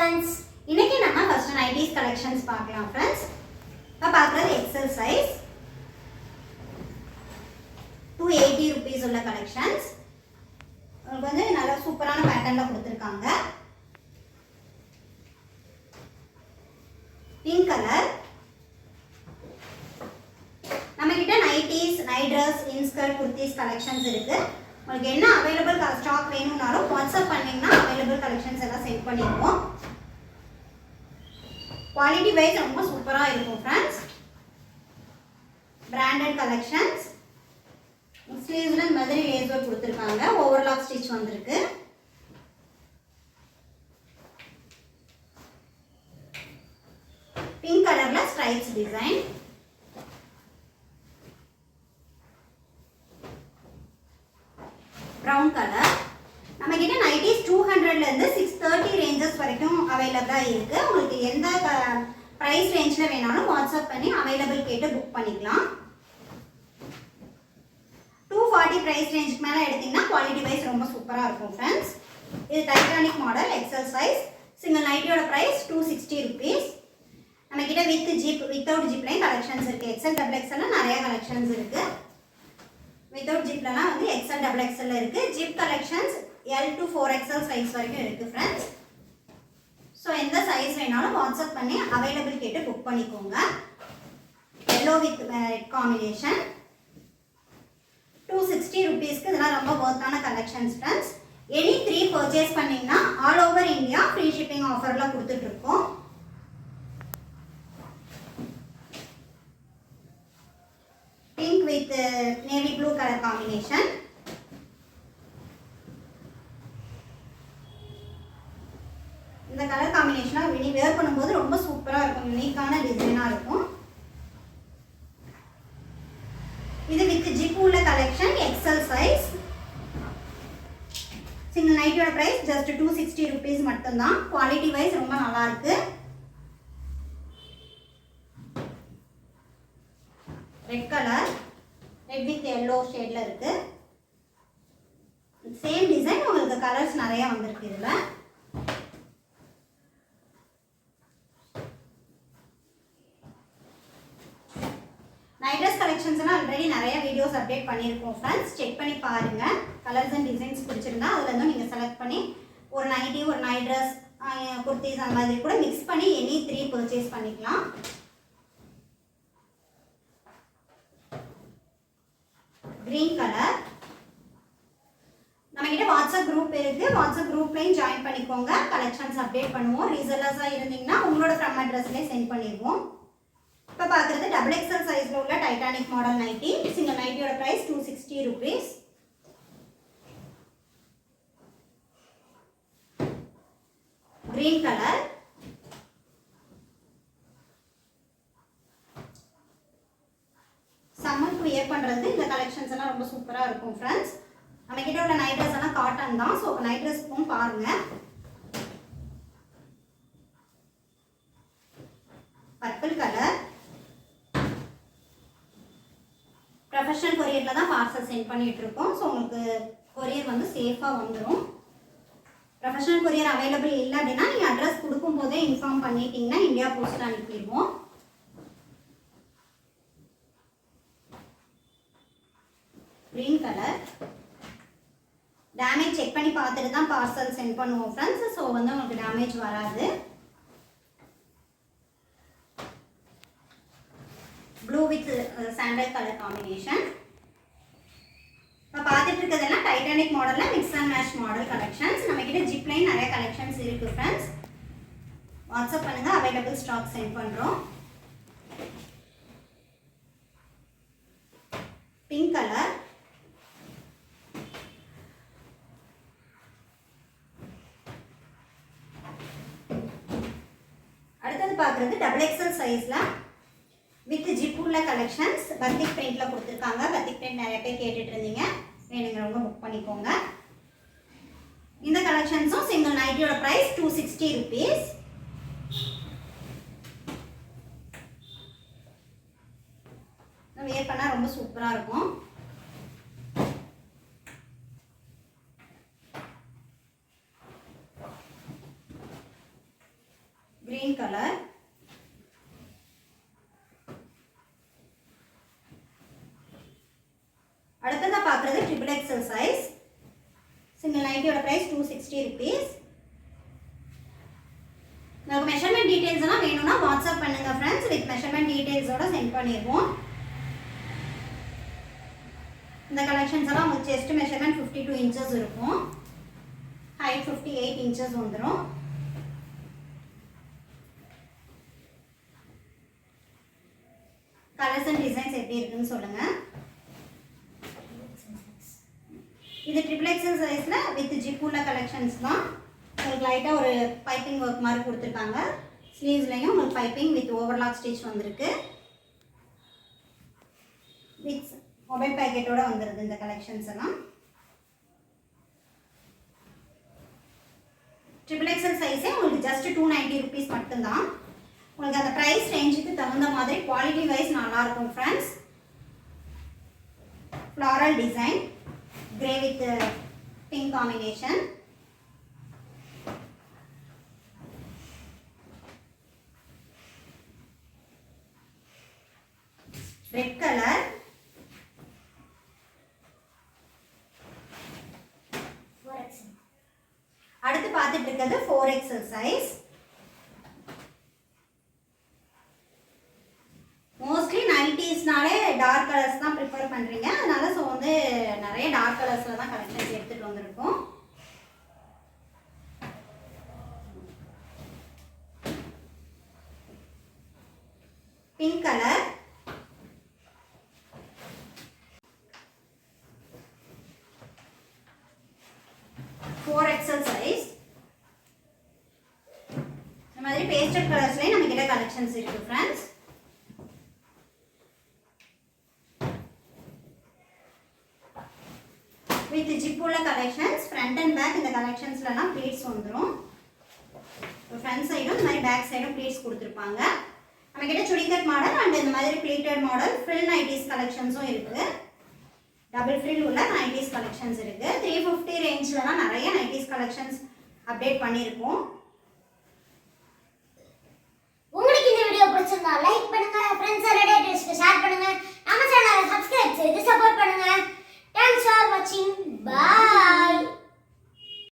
friends. இன்னைக்கு நம்ம first nighties collections பார்க்கலாம் friends. இப்ப பார்க்கிறது XL size 280 rupees உள்ள collections. உங்களுக்கு வந்து நல்ல சூப்பரான பேட்டர்ன்ல கொடுத்திருக்காங்க. Pink color. நம்ம கிட்ட nighties, night dress, in-skirt, kurtis collections இருக்கு. உங்களுக்கு என்ன அவைலபிள் ஸ்டாக் வேணும்னாலும் வாட்ஸ்அப் பண்ணீங்கன்னா அவைலபிள் கலெக்ஷன்ஸ் எல்லாம் சென்ட் பண்ணிடுவோம். குவாலிட்டி வைஸ் ரொம்ப சூப்பரா இருக்கும் ஃப்ரெண்ட்ஸ். Branded collections. ஸ்லீவ்ஸ்ல இந்த மாதிரி லேஸ் ஒர்க் கொடுத்திருக்காங்க. ஓவர்லாக் ஸ்டிச் வந்திருக்கு. பிங்க் கலர்ல ஸ்ட்ரைப்ஸ் டிசைன். brown color. நம்ம கிட்ட nighties 200 ல இருந்து 630 ranges வரைக்கும் அவேலபிளா இருக்கு. உங்களுக்கு எந்த பிரைஸ் ரேஞ்ச்ல வேணாலும் வாட்ஸ்அப் பண்ணி அவேலபிள் கேட்டு புக் பண்ணிக்கலாம். 240 பிரைஸ் ரேஞ்சுக்கு மேல எடுத்தீங்கன்னா குவாலிட்டி வைஸ் ரொம்ப சூப்பரா இருக்கும் फ्रेंड्स. இது Titanic model XL size. Single நைட்டியோட பிரைஸ் 260 rupees. நம்ம கிட்ட வித் ஜிப் வித்அவுட் ஜிப்லயும் கலெக்ஷன்ஸ் இருக்கு. XL டபுள் XL நிறைய கலெக்ஷன்ஸ் இருக்கு. வித்அவுட் ஜிப்லலாம் வந்து XL டபுள் XL இருக்கு. Zip collections L to 4XL size வரைக்கும் இருக்கு फ्रेंड्स. சோ எந்த சைஸ் வேணாலும் வாட்ஸ்அப் பண்ணி அவேலபிள் கேட்டு புக் பண்ணிக்கோங்க. yellow with red combination 260 rupeesக்கு இதெல்லாம் ரொம்ப வர்த்தான கலெக்ஷன்ஸ் फ्रेंड्स. எனி 3 பர்ச்சேஸ் பண்ணீங்கன்னா all over India free shipping ஆஃபர்ல கொடுத்துட்டு இருக்கோம். Pink with navy blue color combination. இந்த கலர் காம்பினேஷனா வினி வேர் பண்ணும்போது ரொம்ப சூப்பரா இருக்கும். யூனிக்கான டிசைனா இருக்கும். இது வித் ஜிப் உள்ள கலெக்ஷன் XL சைஸ். சிங்கிள் நைட்டியோட பிரைஸ் ஜஸ்ட் 260 rupees மட்டும் தான். குவாலிட்டி வைஸ் ரொம்ப நல்லா இருக்கு. Red colour red with yellow ஷேட்ல இருக்கு. சேம் டிசைன் உங்களுக்கு கலர்ஸ் நிறைய வந்திருக்கு இதுல. நைட் ட்ரெஸ் கலெக்ஷன்ஸ் எல்லாம் ஆல்ரெடி நிறைய வீடியோஸ் அப்டேட் பண்ணியிருக்கோம் ஃப்ரெண்ட்ஸ். செக் பண்ணி பாருங்க. கலர்ஸ் அண்ட் டிசைன்ஸ் பிடிச்சிருந்தா அதுல இருந்து நீங்க செலக்ட் பண்ணி ஒரு நைட்டி ஒரு நைட் ட்ரெஸ் குர்த்திஸ் அந்த மாதிரி கூட மிக்ஸ் பண்ணி எனி 3 பர்ச்சேஸ் பண்ணிக்கலாம். green color. நம்ம கிட்ட வாட்ஸ்அப் குரூப் இருக்கு. வாட்ஸ்அப் குரூப்லயும் ஜாயின் பண்ணிக்கோங்க. கலெக்ஷன்ஸ் அப்டேட் பண்ணுவோம். ரீசெல்லர்ஸா இருந்தீங்கன்னா உங்களோட ஃப்ரம் அட்ரஸ்லயே சென்ட் பண்ணிடுவோம். இப்ப பாக்குறது டபுள் XL சைஸ்ல உள்ள டைட்டானிக் மாடல் நைட்டி. சிங்கிள் நைட்டியோட பிரைஸ் 260 rupees. green color. சம்மருக்கு வியர் பண்றது இந்த கலெக்ஷன்ஸ் எல்லாம் ரொம்ப சூப்பரா இருக்கும் फ्रेंड्स. நம்ம கிட்ட உள்ள நைட் ட்ரெஸ் எல்லாம் காட்டன் தான். சோ நைட் ட்ரெஸ்க்கும் பாருங்க. Purple colour. ப்ரொஃபஷனல் கொரியர்ல தான் பார்சல் சென்ட் பண்ணிட்டு இருக்கோம். சோ உங்களுக்கு கொரியர் வந்து சேஃபா வந்துரும். ப்ரொஃபஷனல் கொரியர் அவேலபிள் இல்ல அப்படினா நீங்க அட்ரஸ் கொடுக்கும் போதே இன்ஃபார்ம் பண்ணிட்டீங்கன்னா இந்தியா போஸ்ட்ல அனுப்பிடுவோம். green color. டேமேஜ் செக் பண்ணி பார்த்துட்டு தான் பார்சல் சென்ட் பண்ணுவோம் फ्रेंड्स. சோ வந்து உங்களுக்கு டேமேஜ் வராது. blue with sandal color combination. இப்ப பார்த்துட்டு இருக்கிறதெல்லாம் டைட்டானிக் மாடல்ல mix and match model collections. நம்ம கிட்ட ஜிப் லைன் நிறைய கலெக்ஷன்ஸ் இருக்கு फ्रेंड्स. வாட்ஸ்அப் பண்ணுங்க அவைலபிள் ஸ்டாக் சென்ட் பண்றோம். Pink colour. அடுத்து பார்க்கிறது டபுள் XL சைஸ்ல வித் ஜிப் உள்ள கலெக்ஷன்ஸ். பத்திக் பிரிண்ட்ல கொடுத்திருக்காங்க. பத்திக் பிரிண்ட் நிறைய பேர் கேட்டுட்டு இருந்தீங்க. வேணுங்கிறவங்க புக் பண்ணிக்கோங்க. இந்த கலெக்ஷன்ஸும் சிங்கிள் நைட்டியோட பிரைஸ் 260 rupees. வேர் பண்ணா ரொம்ப சூப்பரா இருக்கும். green color. அடுத்ததா பார்க்குறது ட்ரிபிள் எக்ஸல் சைஸ். சிங்கிள் நைட்டியோட ப்ரைஸ் 260 ருபீஸ். உங்களுக்கு மெஷர்மெண்ட் டீடைல்ஸ் எல்லாம் வேணும்னா வாட்ஸ்அப் பண்ணுங்க ஃப்ரெண்ட்ஸ். வித் மெஷர்மெண்ட் டீடைல்ஸோட சென்ட் பண்ணிடுவோம். இந்த கலெக்ஷன்ஸ் எல்லாம் உங்களுக்கு செஸ்ட் மெஷர்மெண்ட் 52 இன்ச்சஸ் இருக்கும். ஹைட் 58 இன்ச்சஸ் வந்துடும். கலர்ஸ் அண்ட் டிசைன்ஸ் எப்படி இருக்குன்னு சொல்லுங்க. இது ட்ரிபிள் எக்ஸல் சைஸில் வித் ஜிப் உள்ள கலெக்ஷன்ஸ் தான். உங்களுக்கு லைட்டாக ஒரு பைப்பிங் ஒர்க் மாதிரி கொடுத்துருக்காங்க. ஸ்லீவ்ஸ்லையும் உங்களுக்கு பைப்பிங் வித் ஓவர்லாக் ஸ்டிச் வந்திருக்கு. வித் மொபைல் பேக்கெட்டோட வந்துடுது இந்த கலெக்ஷன்ஸ் எல்லாம். ட்ரிபிள் எக்ஸல் சைஸே உங்களுக்கு ஜஸ்ட் 290 ருபீஸ் மட்டும்தான். உங்களுக்கு அந்த ப்ரைஸ் ரேஞ்சுக்கு தகுந்த மாதிரி குவாலிட்டி வைஸ் நல்லாயிருக்கும் friends. Floral design, grey with pink combination. Red color. அடுத்து பார்த்துட்டு இருக்கிறது 4XL சைஸ். மோஸ்ட்லி 90ஸ்னாலே டார்க் கலர்ஸ் தான் ப்ரிஃபர் பண்ணுறீங்க. அதனால ஸோ வந்து நிறைய டார்க் கலர்ஸில் தான் கலெக்ஷன்ஸ் எடுத்துகிட்டு வந்திருக்கோம். Pink colour, XL size. இந்த மாதிரி பேஸ்டல் கலர்ஸ்லேயே நம்ம கிட்ட கலெக்ஷன்ஸ் இருக்குது ஃப்ரெண்ட்ஸ். வித் ஜிப் உள்ள கலெக்ஷன்ஸ். ஃப்ரண்ட் அண்ட் பேக் இந்த கலெக்ஷன்ஸ்லாம் ப்ளீட்ஸ் வந்துடும். ஃப்ரண்ட் சைடும் இந்த மாதிரி பேக் சைடும் ப்ளீட்ஸ் கொடுத்துருப்பாங்க. நம்ம கிட்ட சுடிகட் மாடல் அண்ட் இந்த மாதிரி ப்ளீட்டட் மாடல் ஃப்ரில் நைட்டிஸ் கலெக்ஷன்ஸும் இருக்குது. டபுள் ஃப்ரில் உள்ள நைட்டிஸ் கலெக்ஷன்ஸ் இருக்குது. 350 ரேஞ்சில் தான் நிறைய நைட்டிஸ் கலெக்ஷன்ஸ் அப்டேட் பண்ணியிருக்கோம்.